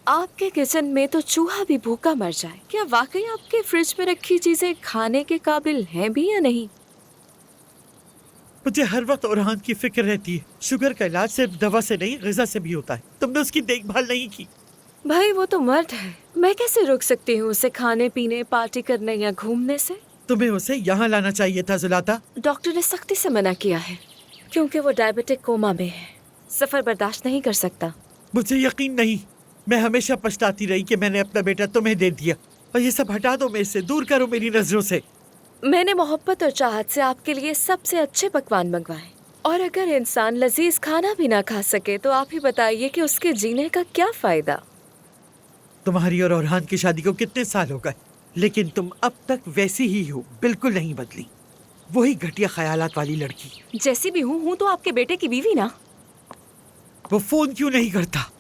आपके किचन में तो चूहा भी भूखा मर जाए। क्या वाकई आपके फ्रिज में रखी चीजें खाने के काबिल हैं भी या नहीं? मुझे हर वक्त ओरहान की फिक्र रहती है। शुगर का इलाज सिर्फ दवा से नहीं, ग़िज़ा से भी होता है। तुमने उसकी देखभाल नहीं की। भाई वो तो मर्द है, मैं कैसे रोक सकती हूँ उसे खाने पीने, पार्टी करने या घूमने से? तुम्हें उसे यहाँ लाना चाहिए था ज़ुलाता। डॉक्टर ने सख्ती से मना किया है क्योंकि वो डायबिटिक कोमा में है, सफर बर्दाश्त नहीं कर सकता। मुझे यकीन नहीं। मैं हमेशा पछताती रही कि मैंने अपना बेटा तुम्हें दे दिया। और ये सब हटा दो मेरे से, दूर करो मेरी नजरों से। मैंने मोहब्बत और चाहत से आपके लिए सबसे अच्छे पकवान मंगवाए, और अगर इंसान लजीज खाना भी ना खा सके तो आप ही बताइए कि उसके जीने का क्या फायदा। तुम्हारी और ओरहान की शादी को कितने साल हो गए, लेकिन तुम अब तक वैसी ही हो, बिल्कुल नहीं बदली। वही घटिया ख्यालात वाली लड़की। जैसी भी हूँ तो आपके बेटे की बीवी ना। वो फोन क्यों नहीं करता?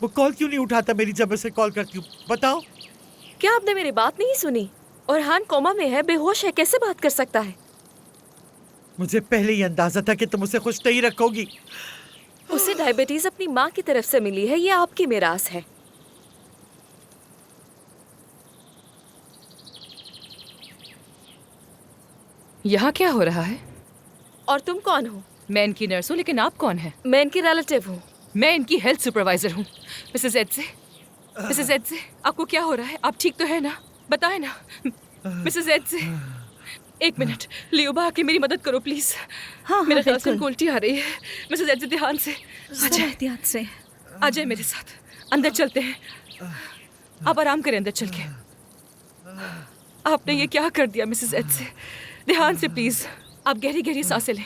वो कॉल क्यों नहीं उठाता मेरी जब उसे कॉल करती हूँ? बताओ। क्या आपने मेरी बात नहीं सुनी? ओरहान कोमा में है, बेहोश है, कैसे बात कर सकता है? मुझे पहले ही अंदाजा था कि तुम उसे खुश नहीं रखोगी। उसे डायबिटीज अपनी माँ की तरफ से मिली है, ये आपकी मिरास है। यहाँ क्या हो रहा है? और तुम कौन हो? मैं इनकी नर्स हूँ, लेकिन आप कौन हैं? मैं इनकी रिलेटिव हूँ। मैं इनकी हेल्थ सुपरवाइजर हूँ। मिसेस एडसे, मिसेस एडसे, आपको क्या हो रहा है? आप ठीक तो है ना? बताए ना। मिसेस एडसे, एक मिनट। लियोबा, आके मेरी मदद करो प्लीज। हाँ, मेरा बिल्कुल। को उल्टी आ रही है। मिसेस एडसे, ध्यान से। जरा एहतियात से। आ जाए मेरे साथ, अंदर चलते हैं। आप आराम करें अंदर चल के। आपने ये क्या कर दिया मिसेस एडसे? ध्यान से प्लीज। आप गहरी गहरी सांसें लें।